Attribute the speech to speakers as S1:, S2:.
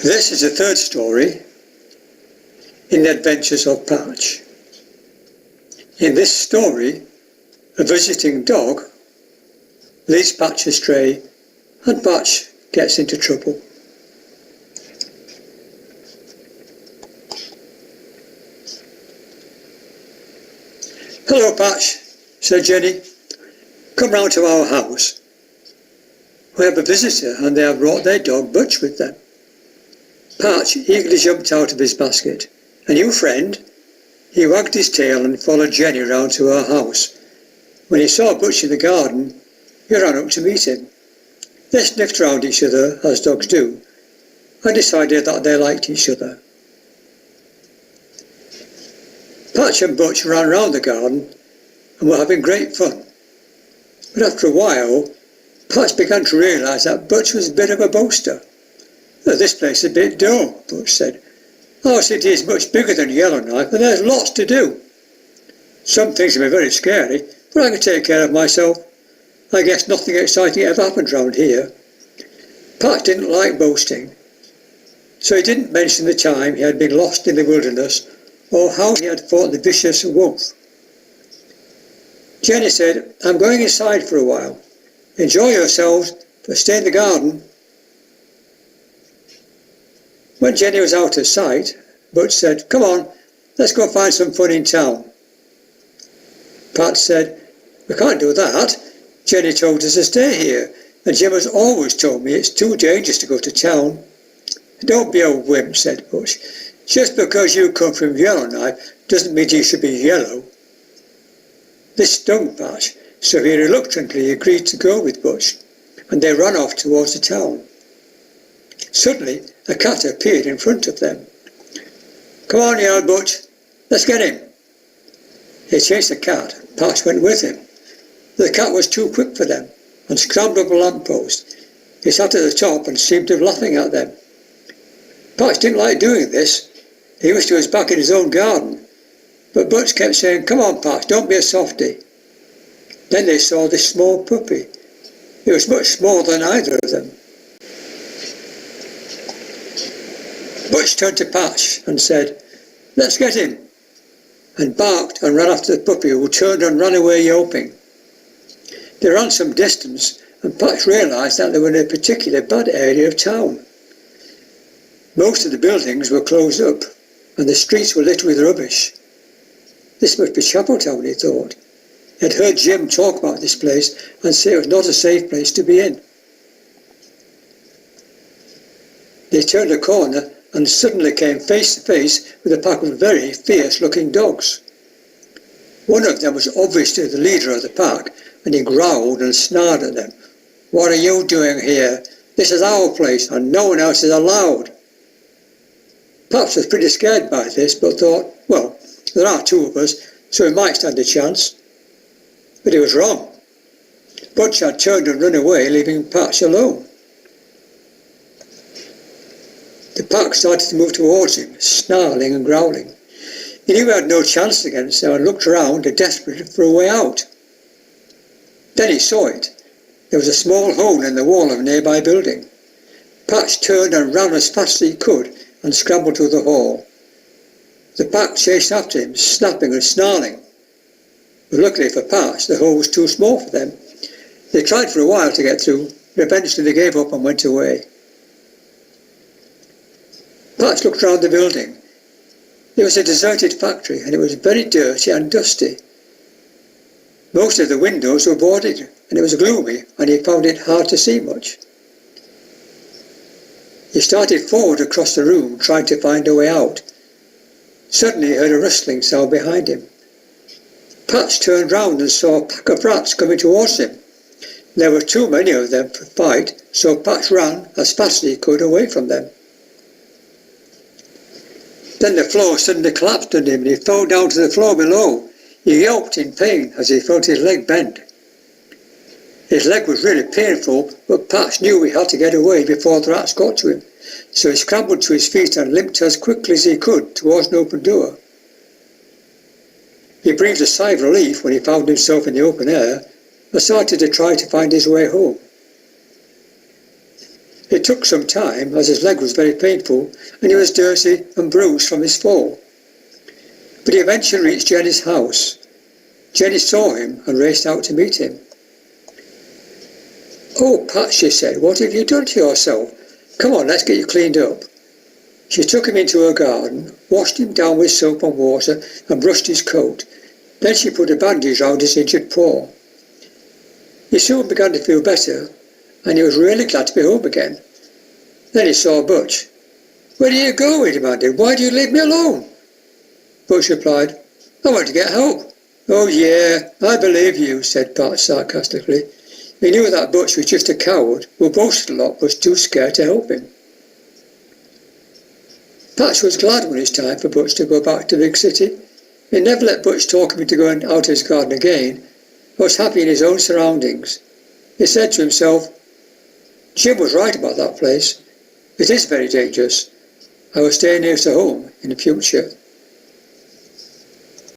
S1: This is the third story in the adventures of Patch. In this story, a visiting dog leads Patch astray and Patch gets into trouble. "Hello, Patch," said Jenny. "Come round to our house. We have a visitor and they have brought their dog Butch with them." Patch eagerly jumped out of his basket. "A new friend?" He wagged his tail and followed Jenny round to her house. When he saw Butch in the garden, he ran up to meet him. They sniffed round each other, as dogs do, and decided that they liked each other. Patch and Butch ran round the garden and were having great fun. But after a while, Patch began to realise that Butch was a bit of a boaster. "This place is a bit dull," Butch said. "Our city is much bigger than Yellowknife and there's lots to do. Some things will be very scary, but I can take care of myself. I guess nothing exciting ever happened round here." Patch didn't like boasting, so he didn't mention the time he had been lost in the wilderness or how he had fought the vicious wolf. Jenny said, "I'm going inside for a while. Enjoy yourselves, but stay in the garden." When Jenny was out of sight, Butch said, "Come on, let's go find some fun in town." Pat said, "We can't do that. Jenny told us to stay here, and Jim has always told me it's too dangerous to go to town." "Don't be a wimp," said Butch. "Just because you come from Yellowknife doesn't mean you should be yellow." This stung Patch, so he reluctantly agreed to go with Butch, and they ran off towards the town. Suddenly, a cat appeared in front of them. "Come on," yelled Butch. "Let's get him." He chased the cat. Patch went with him. The cat was too quick for them and scrambled up a lamppost. He sat at the top and seemed to be laughing at them. Patch didn't like doing this. He wished he was back in his own garden. But Butch kept saying, "Come on, Patch, don't be a softy." Then they saw this small puppy. It was much smaller than either of them. Butch turned to Patch and said, "Let's get him," and barked and ran after the puppy, who turned and ran away yelping. They ran some distance and Patch realised that they were in a particularly bad area of town. Most of the buildings were closed up and the streets were littered with rubbish. This must be Chapeltown, he thought. He had heard Jim talk about this place and say it was not a safe place to be in. They turned a corner and suddenly came face to face with a pack of very fierce-looking dogs. One of them was obviously the leader of the pack, and he growled and snarled at them. "What are you doing here? This is our place, and no one else is allowed." Patch was pretty scared by this, but thought, well, there are two of us, so we might stand a chance. But he was wrong. Butch had turned and run away, leaving Patch alone. The pack started to move towards him, snarling and growling. He knew he had no chance against them and looked around, desperate for a way out. Then he saw it. There was a small hole in the wall of a nearby building. Patch turned and ran as fast as he could and scrambled to the hall. The pack chased after him, snapping and snarling. But luckily for Patch, the hole was too small for them. They tried for a while to get through, but eventually they gave up and went away. Patch looked round the building. It was a deserted factory and it was very dirty and dusty. Most of the windows were boarded and it was gloomy and he found it hard to see much. He started forward across the room, trying to find a way out. Suddenly he heard a rustling sound behind him. Patch turned round and saw a pack of rats coming towards him. There were too many of them to fight, so Patch ran as fast as he could away from them. Then the floor suddenly collapsed under him and he fell down to the floor below. He yelped in pain as he felt his leg bend. His leg was really painful, but Patch knew he had to get away before the rats got to him, so he scrambled to his feet and limped as quickly as he could towards an open door. He breathed a sigh of relief when he found himself in the open air and started to try to find his way home. It took some time, as his leg was very painful and he was dirty and bruised from his fall. But he eventually reached Jenny's house. Jenny saw him and raced out to meet him. "Oh, Pat," she said, "what have you done to yourself? Come on, let's get you cleaned up." She took him into her garden, washed him down with soap and water and brushed his coat. Then she put a bandage round his injured paw. He soon began to feel better, and he was really glad to be home again. Then he saw Butch. "Where do you go?" he demanded. "Why do you leave me alone?" Butch replied, "I want to get help." "Oh yeah, I believe you," said Pat sarcastically. He knew that Butch was just a coward who boasted a lot but was too scared to help him. Pat was glad when it was time for Butch to go back to the big city. He never let Butch talk him into going out of his garden again, but was happy in his own surroundings. He said to himself, "Jim was right about that place. It is very dangerous. I will stay near to home in the future."